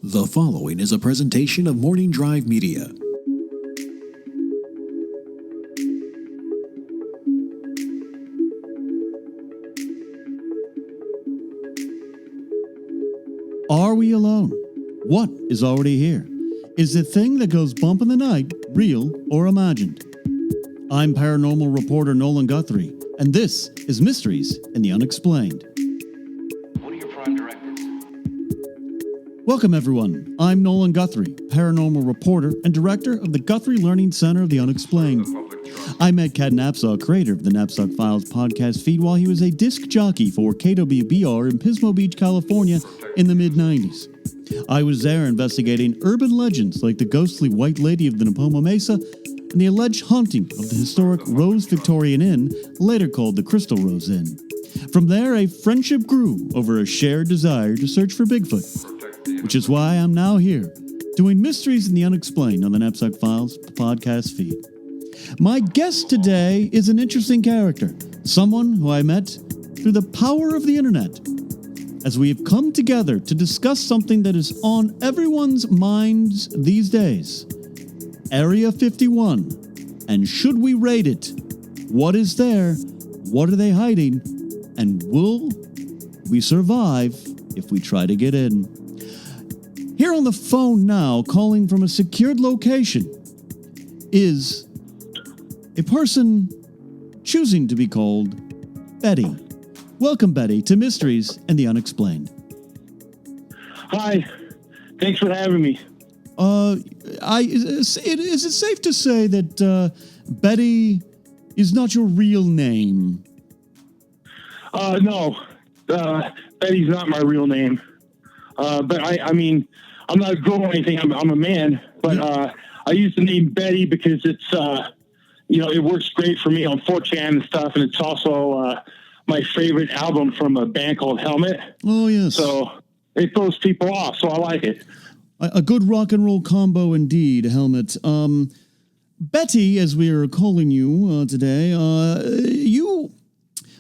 The following is a presentation of Morning Drive Media. Are we alone? What is already here? Is the thing that goes bump in the night real or imagined? I'm paranormal reporter Nolan Guthrie, and this is Mysteries in the Unexplained. What are your prime directives? Welcome, everyone. I'm Nolan Guthrie, paranormal reporter and director of the Guthrie Learning Center of the Unexplained. I met Ken Napzok, creator of the Napzok Files podcast feed, while he was a disc jockey for KWBR in Pismo Beach, California in the mid-90s. I was there investigating urban legends like the ghostly White Lady of the Napomo Mesa and the alleged haunting of the historic Rose Victorian Inn, later called the Crystal Rose Inn. From there, a friendship grew over a shared desire to search for Bigfoot, which is why I'm now here, doing Mysteries in the Unexplained on the Napzok Files podcast feed. My guest today is an interesting character, someone who I met through the power of the internet, as we have come together to discuss something that is on everyone's minds these days. Area 51, and should we raid it? What is there? What are they hiding? And will we survive if we try to get in? Here on the phone now, calling from a secured location, is a person choosing to be called Betty. Welcome, Betty, to Mysteries and the Unexplained. Hi. Thanks for having me. Is it safe to say that Betty is not your real name? No. Betty's not my real name. But I mean, I'm not a girl or anything. I'm a man. But I use the name Betty because it's, it works great for me on 4chan and stuff. And it's also my favorite album from a band called Helmet. Oh, yes. So it throws people off. So I like it. A good rock and roll combo indeed, Helmet. Betty, as we are calling you today,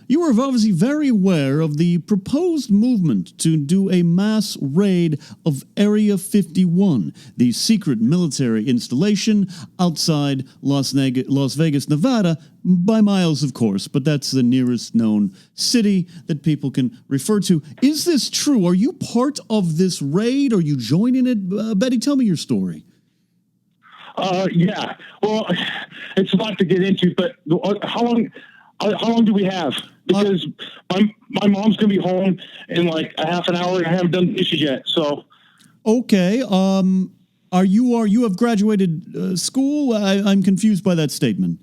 you are obviously very aware of the proposed movement to do a mass raid of Area 51, the secret military installation outside Las Vegas, Nevada, by miles, of course, but that's the nearest known city that people can refer to. Is this true? Are you part of this raid? Are you joining it? Betty, tell me your story. Yeah. Well, it's a lot to get into, but how long do we have? Because my mom's gonna be home in like a half an hour, and I haven't done dishes yet. So, okay. You have graduated school? I'm confused by that statement.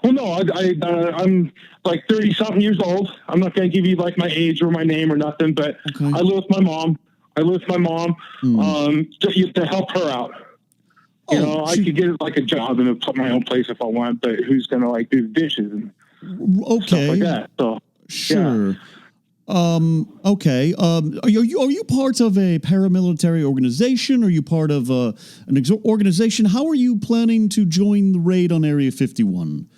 Well, no, I'm like 30 something years old. I'm not gonna give you like my age or my name or nothing, but okay. I live with my mom. To help her out. I could get like a job and put my own place if I want, but who's gonna like do the dishes and stuff like that? So sure. Yeah. Okay. Are you part of a paramilitary organization? Are you part of an organization? How are you planning to join the raid on Area 51?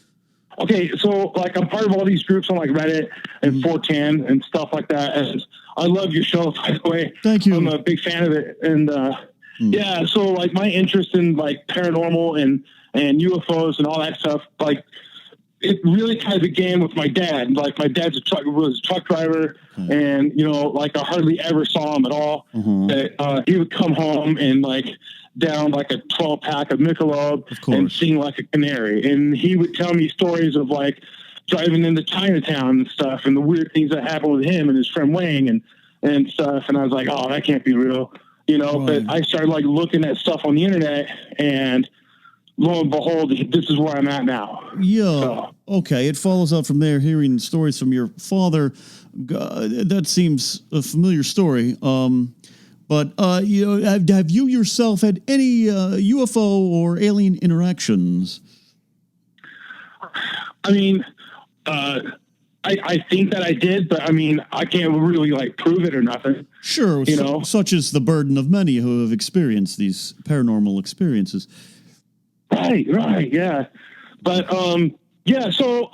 Okay, so like I'm part of all these groups on like Reddit and 4chan and stuff like that. And I love your show, by the way. Thank you. I'm a big fan of it, and yeah, so like my interest in like paranormal and UFOs and all that stuff, like it really kind of began with my dad. Like my dad's was a truck driver, and like I hardly ever saw him at all. But he would come home and like down like a 12-pack of Michelob and sing like a canary, and he would tell me stories of like driving into Chinatown and stuff, and the weird things that happened with him and his friend Wang and stuff. And I was like, oh, that can't be real. But I started like looking at stuff on the internet, and lo and behold, this is where I'm at now. Yeah. So. Okay. It follows out from there, hearing stories from your father. That seems a familiar story. But have you yourself had any UFO or alien interactions? I mean, I think that I did, but I mean, I can't really like prove it or nothing. Sure. Such is the burden of many who have experienced these paranormal experiences. Right. Yeah. But, yeah, so,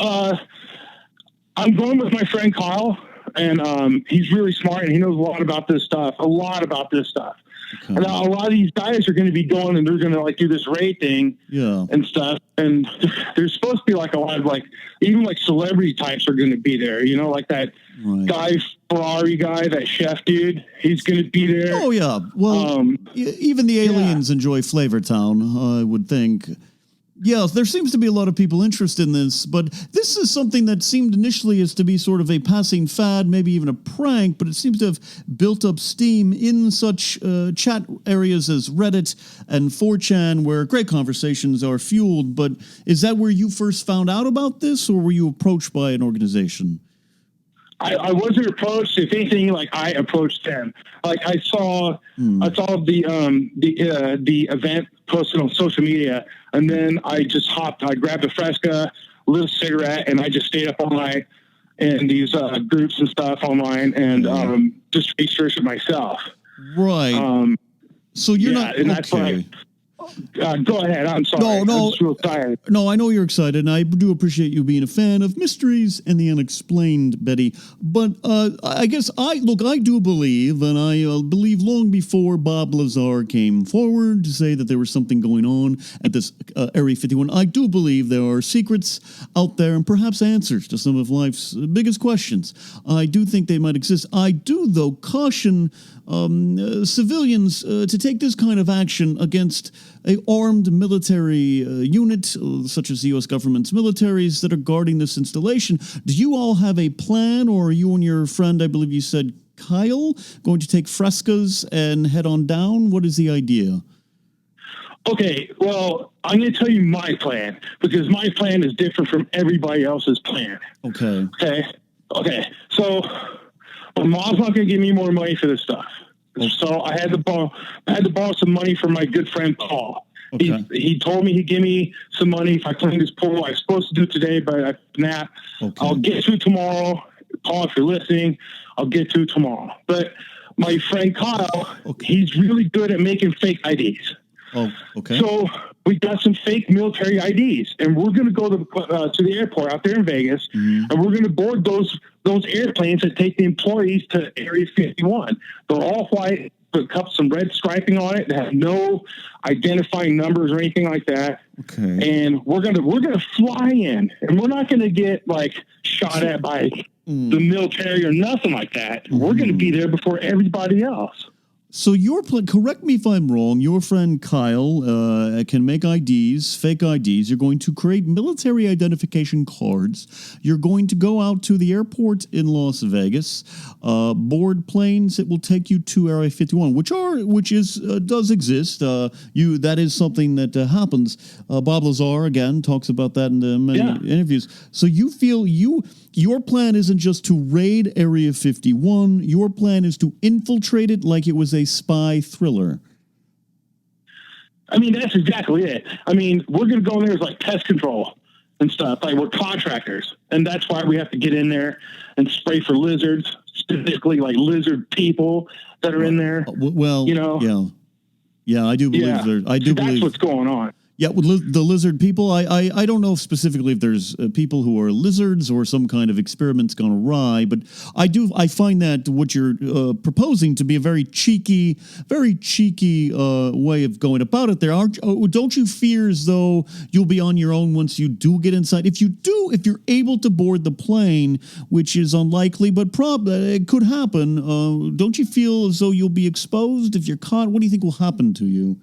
I'm going with my friend Kyle, and he's really smart, and he knows a lot about this stuff. Okay. And a lot of these guys are going to be going, and they're going to like do this raid thing, and stuff. And there's supposed to be like a lot of like even like celebrity types are going to be there. You know, like that guy Ferrari guy, that chef dude. He's going to be there. Oh yeah. Well, even the aliens enjoy Flavortown, I would think. Yeah, there seems to be a lot of people interested in this, but this is something that seemed initially as to be sort of a passing fad, maybe even a prank, but it seems to have built up steam in such chat areas as Reddit and 4chan, where great conversations are fueled. But is that where you first found out about this, or were you approached by an organization? I wasn't approached. If anything, like I approached them. Like I saw the event posted on social media, and then I just hopped. I grabbed a Fresca, lit a cigarette, and I just stayed up all night in these groups and stuff online, and just researched it myself. Right. So you're not. And that's like. Go ahead. I'm sorry. No. I'm just real tired. No, I know you're excited, and I do appreciate you being a fan of mysteries and the unexplained, Betty. But I guess I do believe, and I believe long before Bob Lazar came forward to say that there was something going on at this Area 51, I do believe there are secrets out there and perhaps answers to some of life's biggest questions. I do think they might exist. I do, though, caution civilians to take this kind of action against a armed military unit, such as the U.S. government's militaries that are guarding this installation. Do you all have a plan, or are you and your friend, I believe you said Kyle, going to take Frescas and head on down? What is the idea? Okay, well, I'm going to tell you my plan, because my plan is different from everybody else's plan. Okay. So my mom's not going to give me more money for this stuff. So I had to borrow some money from my good friend Paul. Okay. He told me he'd give me some money if I cleaned his pool. I was supposed to do it today, but I snapped. Okay. I'll get to it tomorrow. Paul, if you're listening, I'll get to it tomorrow. But my friend Kyle, he's really good at making fake IDs. Oh, okay. So we got some fake military IDs, and we're going to go to the airport out there in Vegas, and we're going to board those airplanes that take the employees to Area 51. They're all white, with some red striping on it. They have no identifying numbers or anything like that. Okay. And we're gonna fly in, and we're not going to get like shot at by the military or nothing like that. We're going to be there before everybody else. So your plan, correct me if I'm wrong, your friend Kyle can make IDs, fake IDs. You're going to create military identification cards. You're going to go out to the airport in Las Vegas, board planes that will take you to Area 51, which does exist. That is something that happens. Bob Lazar, again, talks about that in many interviews. So you feel your plan isn't just to raid Area 51. Your plan is to infiltrate it like it was a spy thriller. I mean, that's exactly it. I mean, we're going to go in there as like pest control and stuff. Like we're contractors, and that's why we have to get in there and spray for lizards, specifically like lizard people that are in there. Well, you know, yeah, I do believe that's what's going on. Yeah, with the lizard people, I don't know specifically if there's people who are lizards or some kind of experiment's gone awry, but I find that what you're proposing to be a very cheeky way of going about it. Don't you fear as though you'll be on your own once you do get inside? If you're able to board the plane, which is unlikely, but it could happen. Don't you feel as though you'll be exposed if you're caught? What do you think will happen to you?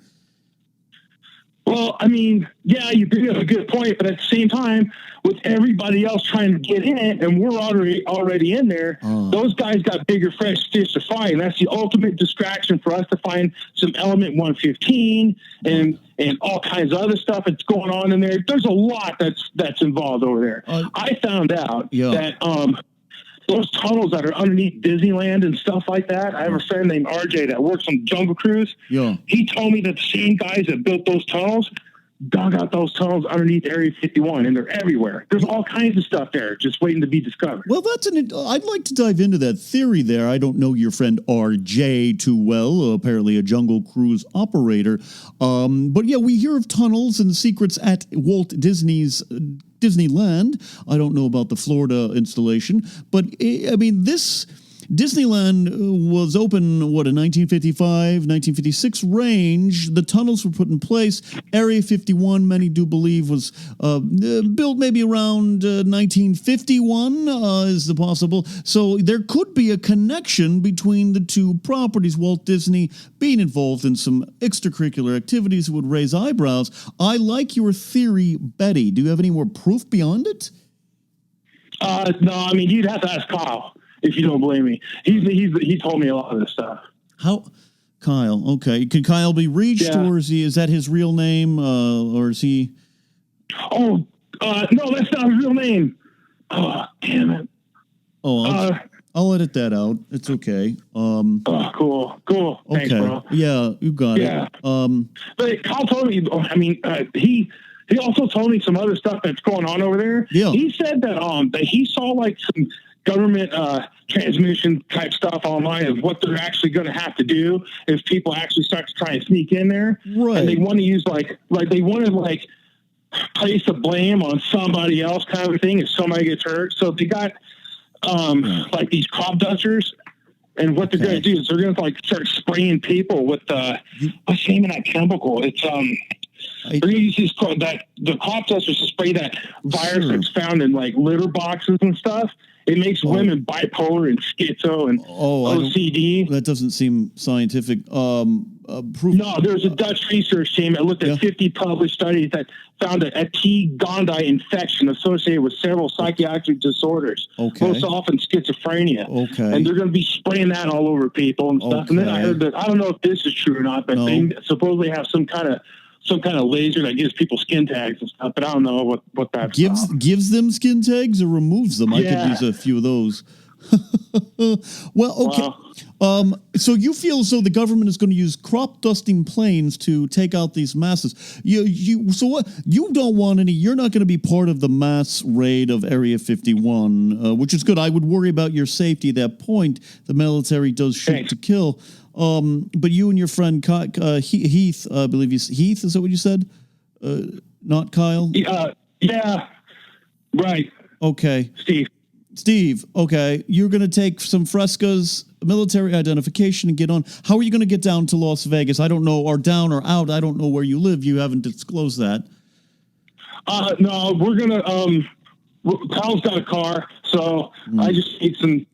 Well, I mean, yeah, you bring up a good point, but at the same time, with everybody else trying to get in, and we're already in there, those guys got bigger fish to fry, and that's the ultimate distraction for us to find some Element 115 and all kinds of other stuff that's going on in there. There's a lot that's involved over there. I found out that those tunnels that are underneath Disneyland and stuff like that. I have a friend named RJ that works on Jungle Cruise. Yeah. He told me that the same guys that built those tunnels, dug out those tunnels underneath Area 51, and they're everywhere. There's all kinds of stuff there just waiting to be discovered. Well, I'd like to dive into that theory there. I don't know your friend RJ too well, apparently a Jungle Cruise operator. But yeah, we hear of tunnels and secrets at Walt Disney's Disneyland. I don't know about the Florida installation, but I mean, this Disneyland was open, in 1955, 1956 range. The tunnels were put in place. Area 51, many do believe, was built maybe around 1951, is the possible. So there could be a connection between the two properties, Walt Disney being involved in some extracurricular activities that would raise eyebrows. I like your theory, Betty. Do you have any more proof beyond it? No, I mean, you'd have to ask Kyle. If you don't believe me, he told me a lot of this stuff. How, Kyle? Okay, can Kyle be reached, Yeah. or is that his real name, or is he? Oh, no, that's not his real name. Oh, damn it. Oh, I'll edit that out. It's okay. Cool. Okay. Thanks, bro. Yeah, you got Yeah. it. But Kyle told me. I mean, he also told me some other stuff that's going on over there. Yeah. He said that he saw like some government transmission type stuff online of what they're actually going to have to do if people actually start to try and sneak in there. Right. And they want to use like they want to like place the blame on somebody else kind of a thing if somebody gets hurt. So they got like these crop dusters, and what they're going to do is they're going to like start spraying people with what's the name of that chemical? It's they're going to use the crop dusters to spray that virus that's found in like litter boxes and stuff. It makes women bipolar and schizo and OCD. That doesn't seem scientific. Proof. No, there's a Dutch research team that looked at 50 published studies that found a T. gondii infection associated with several psychiatric disorders, most often schizophrenia. Okay. And they're going to be spraying that all over people and stuff. And then I heard that, I don't know if this is true or not, but they supposedly have some kind of laser that gives people skin tags and stuff, but I don't know what that gives them skin tags or removes them. I could use a few of those. Well, okay. Wow. So you feel as though the government is going to use crop dusting planes to take out these masses. So what? You don't want any. You're not going to be part of the mass raid of Area 51, which is good. I would worry about your safety at that point. The military does shoot to kill. But you and your friend Heath, I believe Heath, is that what you said? Not Kyle? Yeah. Right. Okay. Steve, okay. You're going to take some Fresca's military identification and get on. How are you going to get down to Las Vegas? I don't know, or down or out. I don't know where you live. You haven't disclosed that. No, we're going to, Kyle's got a car, so I just need some,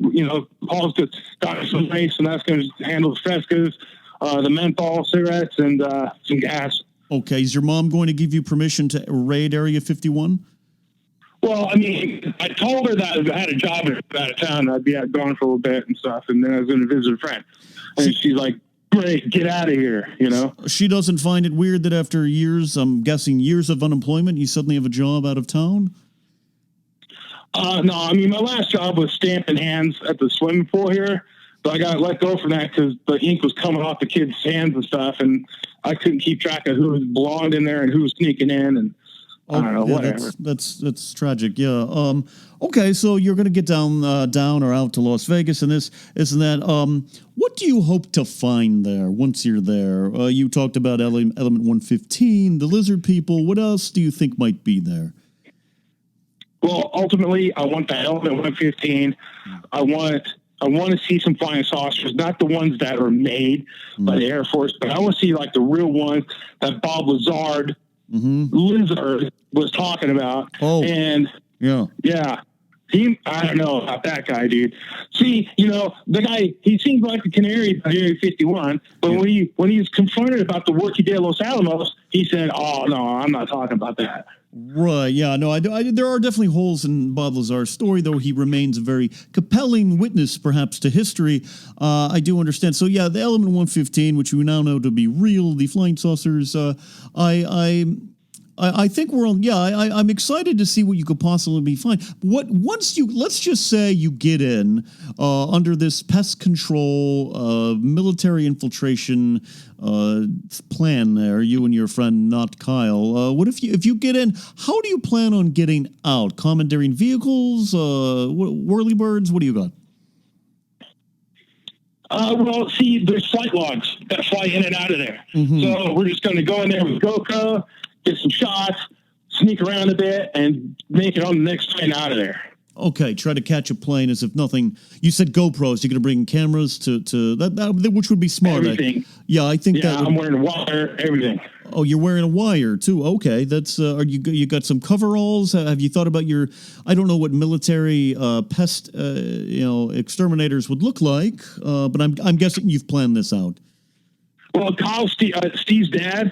Paul's got some race, and that's going to handle the Frescas, the menthol cigarettes, and some gas. Okay. Is your mom going to give you permission to raid Area 51? Well, I mean, I told her that I had a job out of town. I'd be gone for a little bit and stuff, and then I was going to visit a friend. And she's like, great, get out of here, She doesn't find it weird that after years, I'm guessing years of unemployment, you suddenly have a job out of town? No, I mean, my last job was stamping hands at the swimming pool here, but I got let go from that because the ink was coming off the kids' hands and stuff, and I couldn't keep track of who belonged in there and who was sneaking in, and I don't know, whatever. That's tragic. Yeah. Okay. So you're going to get down or out to Las Vegas and this and that. What do you hope to find there once you're there? You talked about Element 115, the lizard people. What else do you think might be there? Well, ultimately, I want that Element 115. I want to see some flying saucers, not the ones that are made by the Air Force, but I want to see like the real ones that Bob Lazard. Lizard was talking about. And I don't know about that guy, dude. See, the guy, he seems like a canary by Area 51, but when he was confronted about the work he did at Los Alamos, he said, oh no, I'm not talking about that. Right, yeah, no, there are definitely holes in Bob Lazar's story, though he remains a very compelling witness, perhaps, to history. I do understand. So, yeah, the Element 115, which we now know to be real, the flying saucers, I think we're on. Yeah, I'm excited to see what you could possibly find. Let's just say you get in under this pest control, military infiltration plan there. You and your friend, not Kyle. What if you get in? How do you plan on getting out? Commandeering vehicles, whirlybirds. What do you got? Well, see, there's flight logs that fly in and out of there. Mm-hmm. So we're just going to go in there with GoPro, get some shots, sneak around a bit, and make it on the next plane out of there. Okay, try to catch a plane as if nothing. You said GoPros. You're going to bring cameras to that, which would be smart. Everything. I think that. I'm wearing a wire, everything. Oh, you're wearing a wire too. Okay, that's. Are you got some coveralls? Have you thought about your? I don't know what military pest exterminators would look like, but I'm guessing you've planned this out. Well, Steve's dad,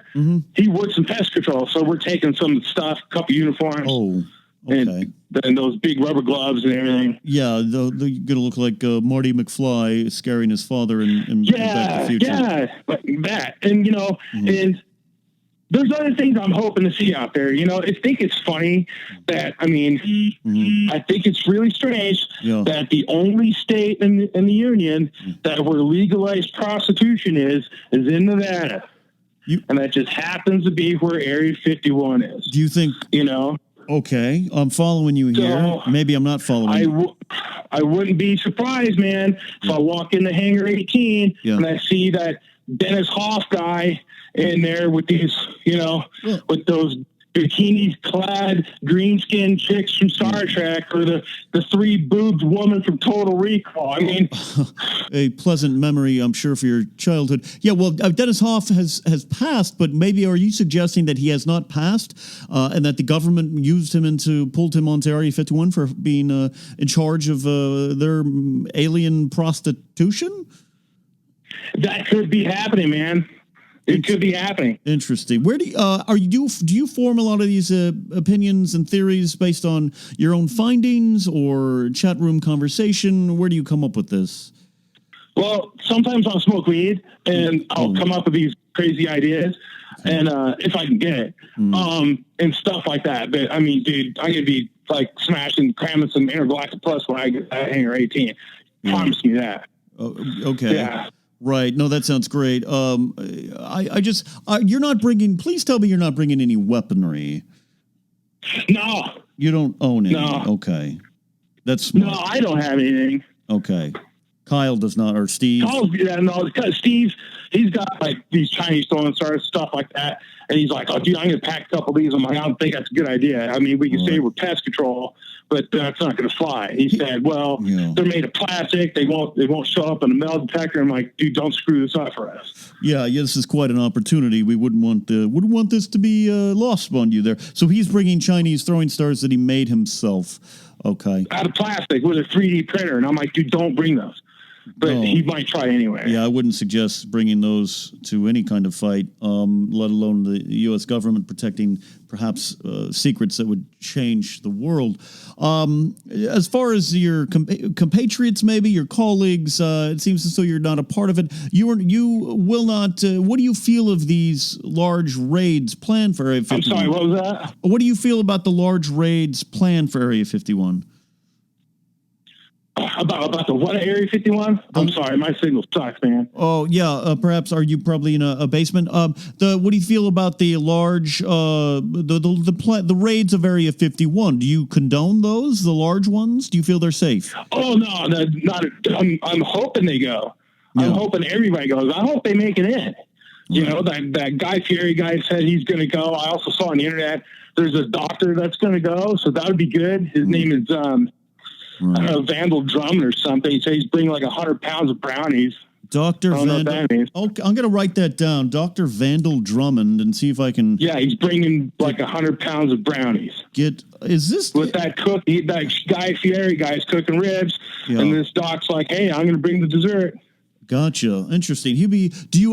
he works in pest control, so we're taking some stuff, a couple uniforms. Oh. Okay. And then those big rubber gloves and everything. Yeah, they're going to look like Marty McFly scaring his father in Back to the Future. Yeah, like that. And, and there's other things I'm hoping to see out there. I think it's funny that, I think it's really strange that the only state in the union that where legalized prostitution is in Nevada. And that just happens to be where Area 51 is. Do you think... Okay, I'm following you here. So, maybe I'm not following you. I wouldn't be surprised, man, if I walk into Hangar 18 and I see that Dennis Hoff guy in there with these, with those bikini-clad, green-skinned chicks from Star Trek, or the three-boobed woman from Total Recall. I mean... A pleasant memory, I'm sure, for your childhood. Yeah, well, Dennis Hoff has passed, but maybe are you suggesting that he has not passed, and that the government pulled him onto Area 51 for being in charge of their alien prostitution? That could be happening, man. It could be happening. Interesting. Where do you form a lot of these opinions and theories based on your own findings or chat room conversation? Where do you come up with this? Well, sometimes I'll smoke weed and I'll come up with these crazy ideas, and if I can get it, and stuff like that. But I mean, dude, I'm gonna be like cramming some Intergalactic Plus when I get that Hangar 18. Promise me that. Okay. Yeah. Right. No, that sounds great. You're not bringing, please tell me you're not bringing any weaponry. No. You don't own any? No. Okay. That's smart. No, I don't have anything. Okay. Kyle does not, or Steve? Steve, he's got like these Chinese throwing stars, stuff like that. And he's like, oh, dude, I'm going to pack a couple of these. I'm like, I don't think that's a good idea. I mean, we can say we're pest control, but that's not going to fly. He said, well, they're made of plastic. They won't show up in a metal detector. I'm like, dude, don't screw this up for us. Yeah, this is quite an opportunity. We wouldn't want this to be lost on you there. So he's bringing Chinese throwing stars that he made himself. Okay. Out of plastic with a 3D printer. And I'm like, dude, don't bring those. But he might try anyway. Yeah, I wouldn't suggest bringing those to any kind of fight, let alone the U.S. government protecting perhaps secrets that would change the world. As far as your compatriots, maybe your colleagues, it seems as though you're not a part of it. You will not. What do you feel of these large raids planned for Area 51? I'm sorry, what was that? What do you feel about the large raids planned for Area 51? About the what, Area 51? I'm sorry, my signal sucks, man. Oh yeah, perhaps are you probably in a basement? What do you feel about the large the raids of Area 51? Do you condone those, the large ones? Do you feel they're safe? Oh no, not. I'm hoping they go. Yeah. I'm hoping everybody goes. I hope they make it in. You know, that Guy Fieri guy said he's going to go. I also saw on the internet there's a doctor that's going to go, so that would be good. His name is I don't know, Vandal Drummond or something. He says he's bringing like 100 pounds of brownies. Dr. Vandal. Okay, I'm going to write that down. Dr. Vandal Drummond, and see if I can. Yeah, he's bringing like 100 pounds of brownies. Is this with that cook? That Guy Fieri guy's cooking ribs, and this doc's like, "Hey, I'm going to bring the dessert." Gotcha. Interesting.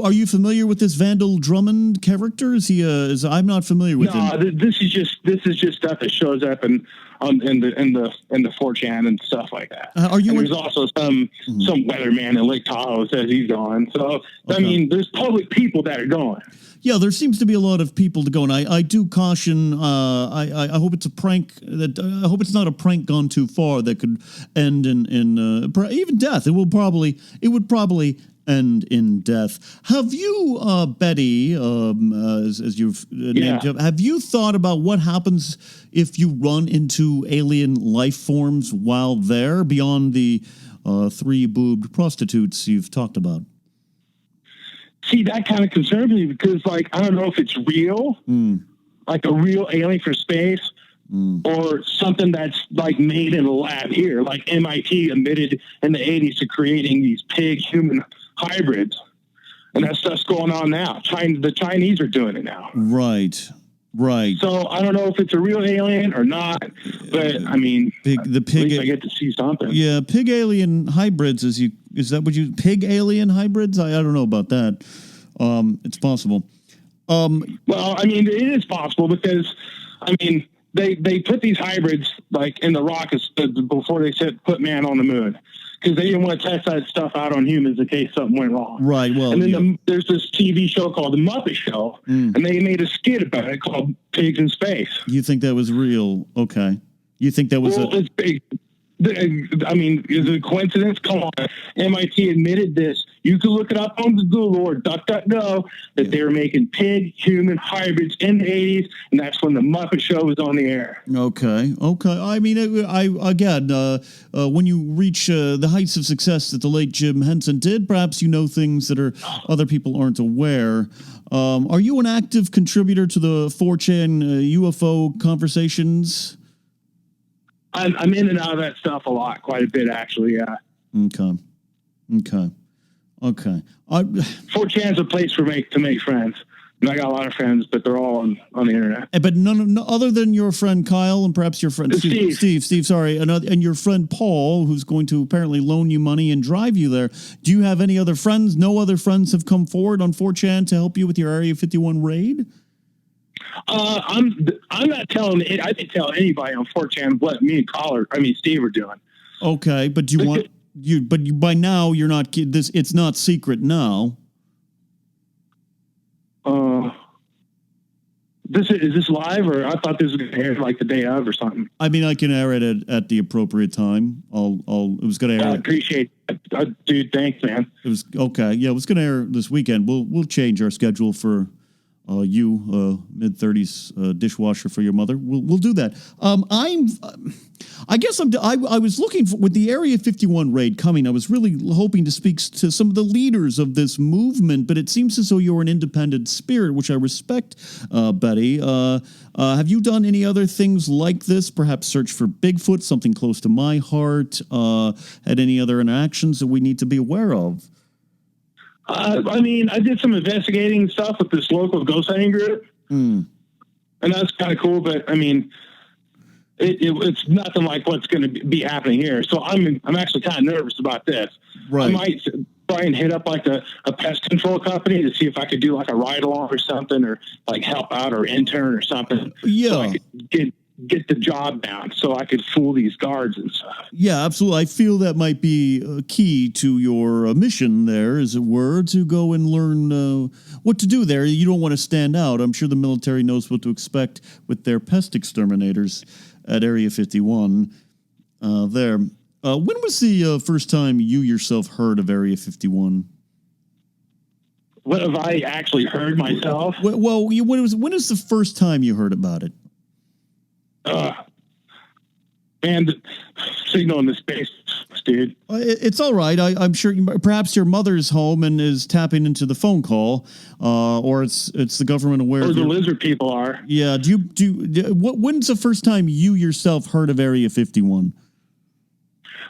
Are you familiar with this Vandal Drummond character? I'm not familiar with him. No, this is just stuff that shows up in the 4chan and stuff like that. There's also some weatherman in Lake Tahoe says he's gone. So okay. I mean, there's public people that are going. Yeah, there seems to be a lot of people to go, and I do caution. I hope it's a prank. I hope it's not a prank gone too far that could end in even death. It would probably end in death. Have you, Betty, as you've named him, have you thought about what happens if you run into alien life forms while there, beyond the 3-boobed prostitutes you've talked about? See, that kind of concerns me because, like, I don't know if it's real, like a real alien from space, or something that's, like, made in a lab here. Like MIT admitted in the 80s to creating these pig-human hybrids. And that stuff's going on now. The Chinese are doing it now. Right. So I don't know if it's a real alien or not, but, I mean, at least I get to see something. Yeah, pig alien hybrids, pig alien hybrids? I don't know about that. It's possible. Well, I mean, it is possible because, I mean, they put these hybrids, like, in the rockets before they put man on the moon, because they didn't want to test that stuff out on humans in case something went wrong. Right. Well, and then there's this TV show called The Muppet Show, and they made a skit about it called Pigs in Space. You think that was real? Okay. You think that was it's big. I mean, is it a coincidence? Come on. MIT admitted this. You can look it up on Google or DuckDuckGo that they were making pig-human hybrids in the 80s, and that's when the Muppet Show was on the air. Okay. I mean, when you reach the heights of success that the late Jim Henson did, perhaps you know things that other people aren't aware. Are you an active contributor to the 4chan UFO conversations? I'm in and out of that stuff a lot, quite a bit, actually, yeah. Okay. 4chan's a place to make friends. And I got a lot of friends, but they're all on the internet. But none other than your friend Kyle and perhaps your friend Steve, sorry, and your friend Paul, who's going to apparently loan you money and drive you there. Do you have any other friends? No other friends have come forward on 4chan to help you with your Area 51 raid? I'm not telling. I didn't tell anybody on 4chan what me and Steve are doing. Okay, but do you want you? But you, by now you're not this. It's not secret now. Is this live, or I thought this was going to air like the day of or something? I mean, I can air it at the appropriate time. It was going to air. I appreciate it. Dude, thanks, man. It was okay. Yeah, it was going to air this weekend. We'll change our schedule for mid-30s dishwasher for your mother. We'll do that. I was looking for, with the Area 51 raid coming, I was really hoping to speak to some of the leaders of this movement, but it seems as though you're an independent spirit, which I respect, Betty. Have you done any other things like this? Perhaps search for Bigfoot, something close to my heart. Had any other interactions that we need to be aware of? I mean, I did some investigating stuff with this local ghost hunting group, and that's kind of cool. But I mean, it's nothing like what's going to be happening here. So I'm actually kind of nervous about this. Right. I might try and hit up like a pest control company to see if I could do like a ride along or something, or like help out or intern or something. Yeah. So I could get the job down so I could fool these guards and stuff. Yeah, absolutely. I feel that might be key to your mission there, as it were, to go and learn what to do there. You don't want to stand out. I'm sure the military knows what to expect with their pest exterminators at Area 51 there. When was the first time you yourself heard of Area 51? What have I actually heard myself? Well, when is the first time you heard about it? And signal in the space, dude. It's all right. I'm sure perhaps your mother's home and is tapping into the phone call, or it's the government aware. Or the lizard people are. Yeah. When's the first time you yourself heard of Area 51?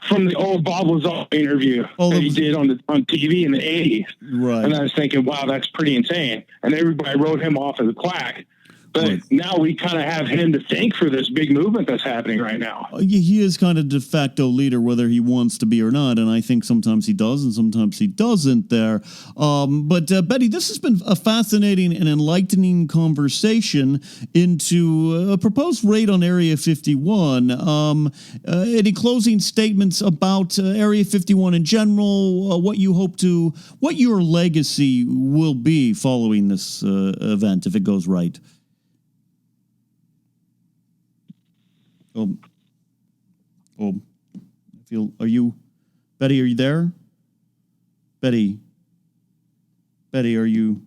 From the old Bob Lazar interview that he did on TV in the 80s. Right. And I was thinking, wow, that's pretty insane. And everybody wrote him off as a quack. But now we kind of have him to thank for this big movement that's happening right now. He is kind of de facto leader, whether he wants to be or not, and I think sometimes he does and sometimes he doesn't there. But Betty, this has been a fascinating and enlightening conversation into a proposed raid on Area 51. Any closing statements about Area 51 in general, what your legacy will be following this event if it goes right? Are you, Betty, are you there? Betty, are you,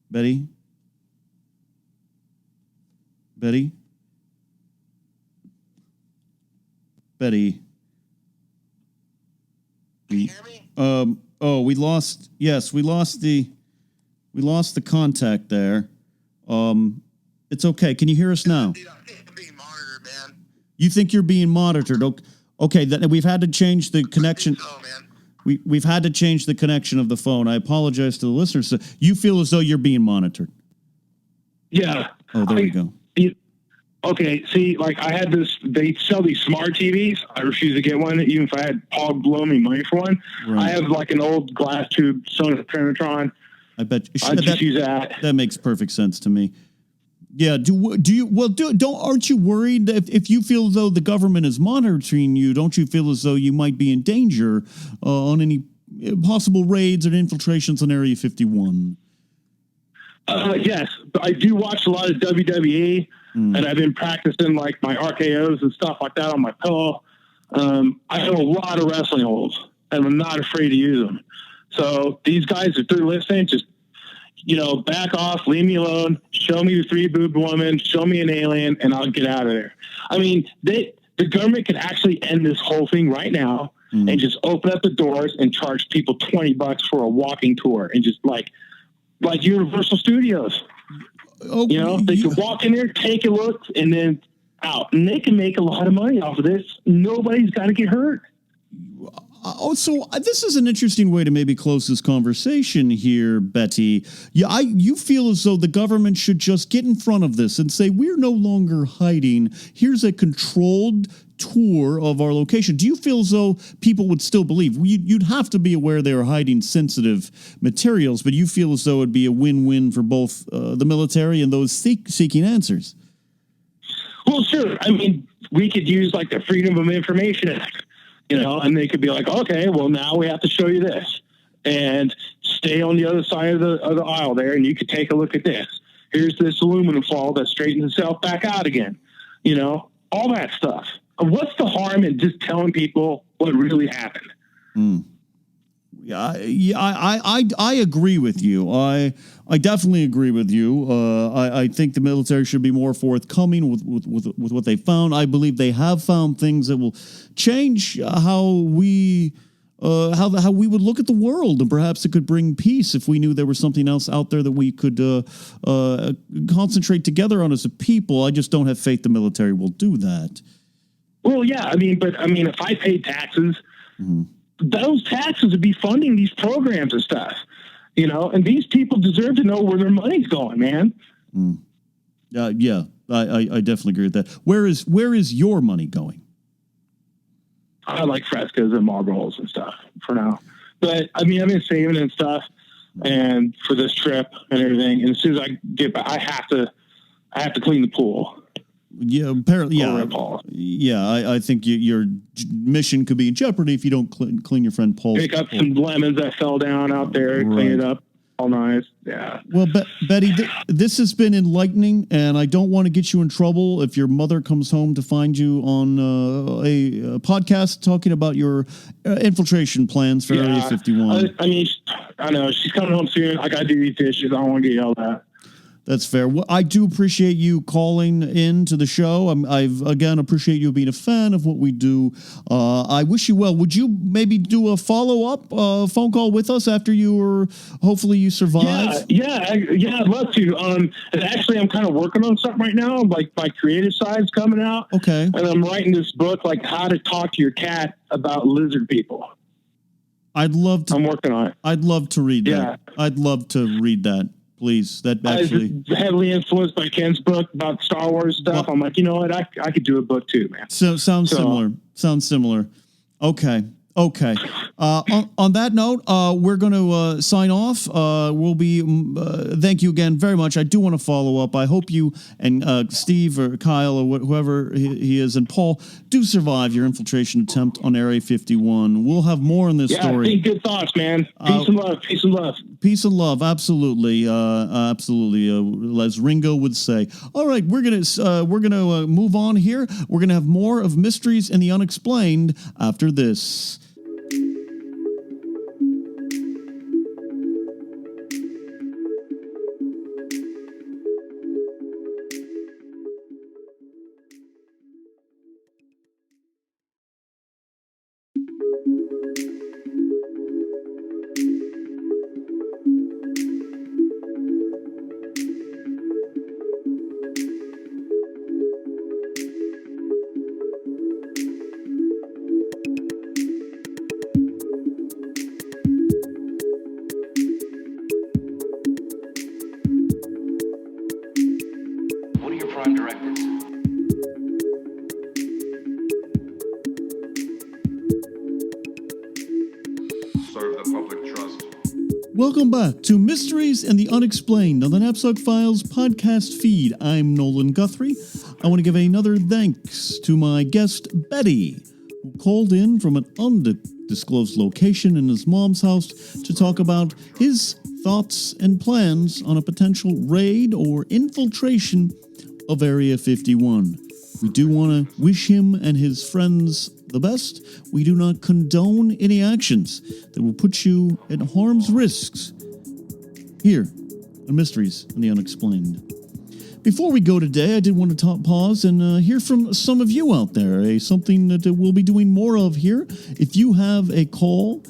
Betty? Can you hear me? We lost the contact there. It's okay. Can you hear us now? Dude, I'm being monitored, man. You think you're being monitored? Okay, we've had to change the connection. Oh, man. We've had to change the connection of the phone. I apologize to the listeners. So you feel as though you're being monitored? Yeah. Oh, there we go. Okay, see, like I had this, they sell these smart TVs. I refuse to get one, even if I had Paul blow me money for one. Right. I have like an old glass tube Sony Trinitron. I bet you I just use that. That makes perfect sense to me. Yeah. Aren't you worried if you feel as though the government is monitoring you? Don't you feel as though you might be in danger on any possible raids or infiltrations on Area 51? Yes, I do watch a lot of WWE, and I've been practicing like my RKOs and stuff like that on my pillow. I have a lot of wrestling holds, and I'm not afraid to use them. So these guys, if they're listening, just back off, leave me alone, show me the 3-boobed woman, show me an alien, and I'll get out of there. I mean, the government could actually end this whole thing right now and just open up the doors and charge people $20 for a walking tour and just like Universal Studios. Oh, they could walk in there, take a look, and then out. And they can make a lot of money off of this. Nobody's got to get hurt. So this is an interesting way to maybe close this conversation here, Betty. Yeah, you feel as though the government should just get in front of this and say, we're no longer hiding. Here's a controlled tour of our location. Do you feel as though people would still believe? You'd have to be aware they are hiding sensitive materials, but you feel as though it'd be a win-win for both the military and those seeking answers. Well, sure. I mean, we could use like the Freedom of Information Act. And they could be like, okay, well, now we have to show you this and stay on the other side of the aisle there. And you could take a look at this. Here's this aluminum foil that straightens itself back out again. All that stuff. What's the harm in just telling people what really happened? I agree with you. I definitely agree with you. I think the military should be more forthcoming with what they found. I believe they have found things that will change how we would look at the world, and perhaps it could bring peace if we knew there was something else out there that we could concentrate together on as a people. I just don't have faith the military will do that. Well, yeah, if I paid taxes. Mm-hmm. Those taxes would be funding these programs and stuff, and these people deserve to know where their money's going, man. Yeah, I definitely agree with that. Where is your money going? I like frescoes and marbles and stuff for now, but I've been saving and stuff, and for this trip and everything. And as soon as I get back, I have to clean the pool. Yeah, apparently, yeah. I think your mission could be in jeopardy if you don't clean your friend Paul's. Pick up some lemons that fell down out there, clean it up, all nice. Yeah. Well, Betty, this has been enlightening, and I don't want to get you in trouble if your mother comes home to find you on a podcast talking about your infiltration plans for Area 51. I know she's coming home soon. I got to do these dishes. I don't want to get yelled at. That's fair. Well, I do appreciate you calling in to the show. Again, appreciate you being a fan of what we do. I wish you well. Would you maybe do a follow-up phone call with us after hopefully you survive? Yeah, I'd love to. And actually, I'm kind of working on something right now. Like my creative side's coming out. Okay. And I'm writing this book, like how to talk to your cat about lizard people. I'm working on it. I'd love to read that. I'd love to read that. please. That I actually was heavily influenced by Ken's book about Star Wars stuff. Well, I'm like, you know what? I could do a book too, man. sounds similar. Sounds similar. Okay. On that note, we're going to sign off. We'll be. Thank you again very much. I do want to follow up. I hope you and Steve or Kyle or whoever he is and Paul do survive your infiltration attempt on Area 51. We'll have more on this story. Think good thoughts, man. Peace and love. Peace and love. Peace and love. Absolutely. Absolutely. As Ringo would say. All right, we're gonna move on here. We're gonna have more of Mysteries and the Unexplained after this. What are your prime directives? Serve the public trust. Welcome back to Mysteries and the Unexplained on the Napzok Files podcast feed. I'm Nolan Guthrie. I want to give another thanks to my guest, Betty, who called in from an undisclosed location in his mom's house to talk about his thoughts and plans on a potential raid or infiltration of Area 51. We do want to wish him and his friends the best. We do not condone any actions that will put you at harm's risks here on Mysteries and the Unexplained. Before we go today, I did want to pause and hear from some of you out there, something that we'll be doing more of here. If you have a call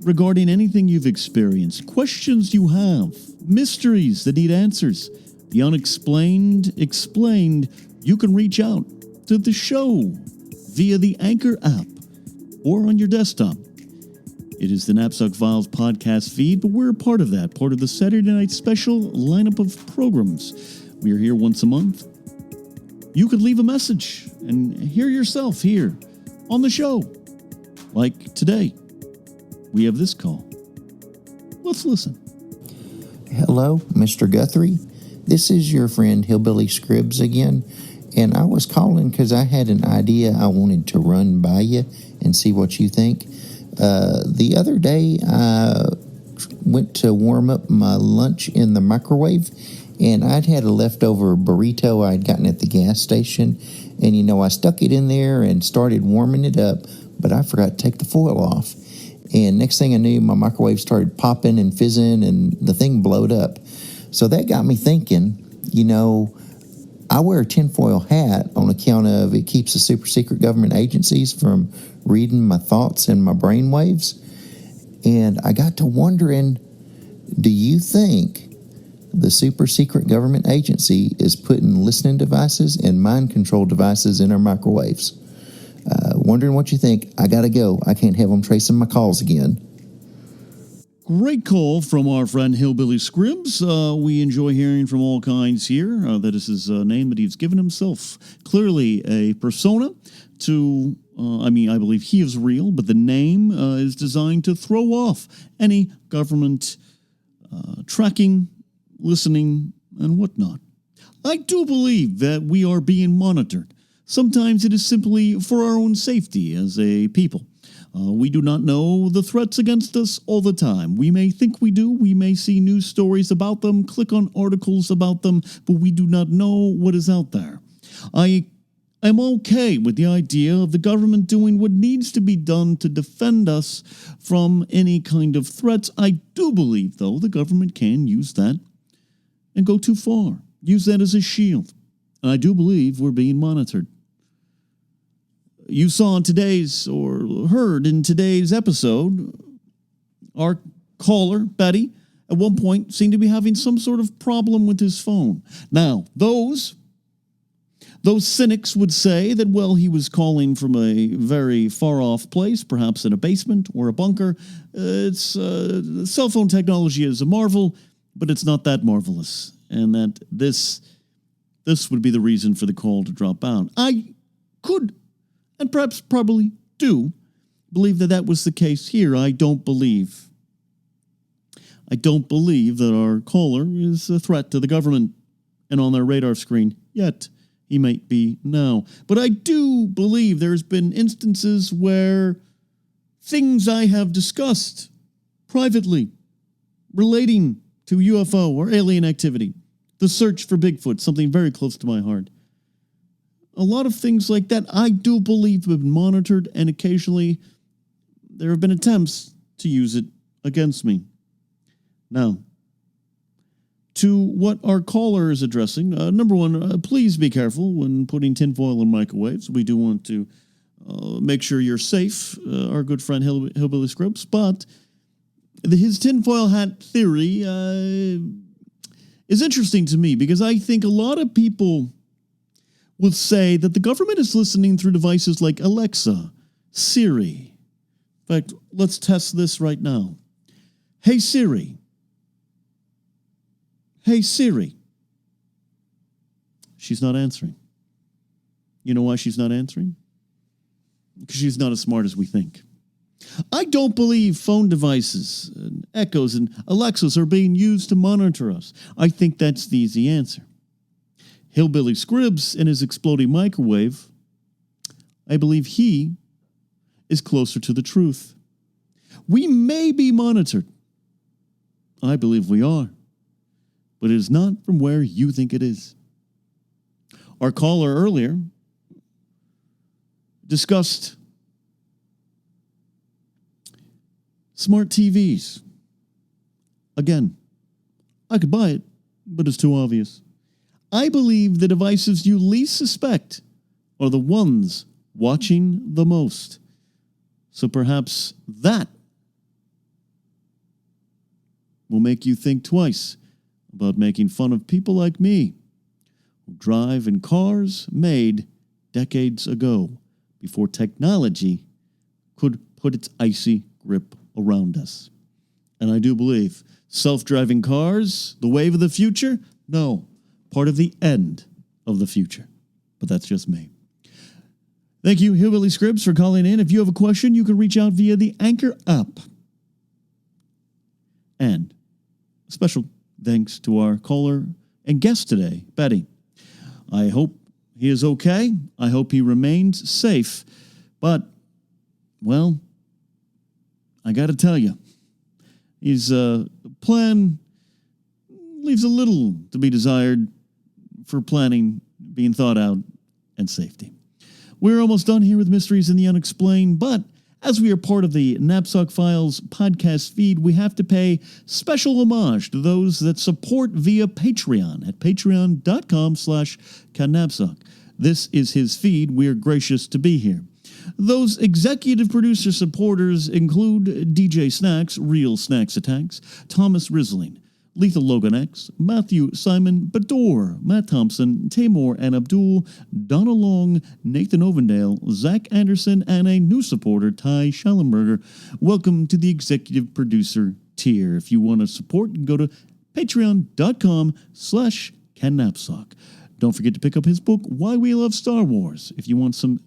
regarding anything you've experienced, questions you have, mysteries that need answers, the unexplained, explained, you can reach out to the show via the Anchor app or on your desktop. It is the Napzok Files podcast feed, but we're a part of that, part of the Saturday night special lineup of programs. We are here once a month. You could leave a message and hear yourself here on the show. Like today, we have this call. Let's listen. Hello, Mr. Guthrie. This is your friend Hillbilly Scribs again, and I was calling because I had an idea I wanted to run by you and see what you think. The other day, I went to warm up my lunch in the microwave, and I'd had a leftover burrito I'd gotten at the gas station, and I stuck it in there and started warming it up, but I forgot to take the foil off. And next thing I knew, my microwave started popping and fizzing, and the thing blowed up. So that got me thinking, I wear a tinfoil hat on account of it keeps the super secret government agencies from reading my thoughts and my brain waves. And I got to wondering, do you think the super secret government agency is putting listening devices and mind control devices in our microwaves? Wondering what you think. I gotta go. I can't have them tracing my calls again. Great call from our friend Hillbilly Scribs. We enjoy hearing from all kinds here. That is his name that he's given himself. Clearly a persona to, I believe he is real, but the name is designed to throw off any government tracking, listening, and whatnot. I do believe that we are being monitored. Sometimes it is simply for our own safety as a people. We do not know the threats against us all the time. We may think we do. We may see news stories about them, click on articles about them, but we do not know what is out there. I am okay with the idea of the government doing what needs to be done to defend us from any kind of threats. I do believe, though, the government can use that and go too far. Use that as a shield. And I do believe we're being monitored. You saw in today's, or heard in today's episode, our caller, Betty, at one point seemed to be having some sort of problem with his phone. Now, those cynics would say that, well, he was calling from a very far-off place, perhaps in a basement or a bunker. Cell phone technology is a marvel. but it's not that marvelous, and that this would be the reason for the call to drop out. I could, and perhaps probably do, believe that was the case here. I don't believe that our caller is a threat to the government and on their radar screen yet. He might be now. But I do believe there's been instances where things I have discussed privately relating to UFO or alien activity, the search for Bigfoot, something very close to my heart. A lot of things like that I do believe have been monitored, and occasionally there have been attempts to use it against me. Now, to what our caller is addressing, number one, please be careful when putting tinfoil in microwaves. We do want to make sure you're safe, our good friend Hillbilly Scripps, but his tinfoil hat theory is interesting to me because I think a lot of people will say that the government is listening through devices like Alexa, Siri. In fact, let's test this right now. Hey Siri. Hey Siri. She's not answering. You know why she's not answering? Because she's not as smart as we think. I don't believe phone devices and Echoes and Alexas are being used to monitor us. I think that's the easy answer. Hillbilly Scribs and his exploding microwave, I believe he is closer to the truth. We may be monitored. I believe we are. But it is not from where you think it is. Our caller earlier discussed smart TVs. Again, I could buy it, but it's too obvious. I believe the devices you least suspect are the ones watching the most. So perhaps that will make you think twice about making fun of people like me who drive in cars made decades ago before technology could put its icy grip around us. And I do believe self-driving cars, the wave of the future? No, part of the end of the future. But that's just me. Thank you, Hillbilly Scribs, for calling in. If you have a question, you can reach out via the Anchor app. And special thanks to our caller and guest today, Betty. I hope he is okay. I hope he remains safe. But, well, I got to tell you, his plan leaves a little to be desired for planning being thought out and safety. We're almost done here with Mysteries in the Unexplained, but as we are part of the Napzok Files podcast feed, we have to pay special homage to those that support via Patreon at patreon.com/Ken Napzok. This is his feed. We're gracious to be here. Those executive producer supporters include DJ Snacks, Real Snacks Attacks, Thomas Risling, Lethal Logan X, Matthew Simon, Bador, Matt Thompson, Tamor and Abdul, Donna Long, Nathan Ovendale, Zach Anderson, and a new supporter, Ty Schallenberger. Welcome to the executive producer tier. If you want to support, you can go to patreon.com/Ken Napzok. Don't forget to pick up his book, Why We Love Star Wars, if you want some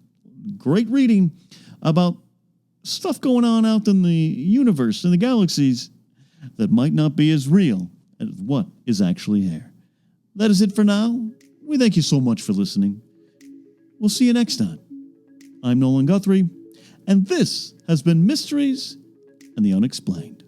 great reading about stuff going on out in the universe and the galaxies that might not be as real as what is actually there. That is it for now. We thank you so much for listening. We'll see you next time. I'm Nolan Guthrie, and this has been Mysteries and the Unexplained.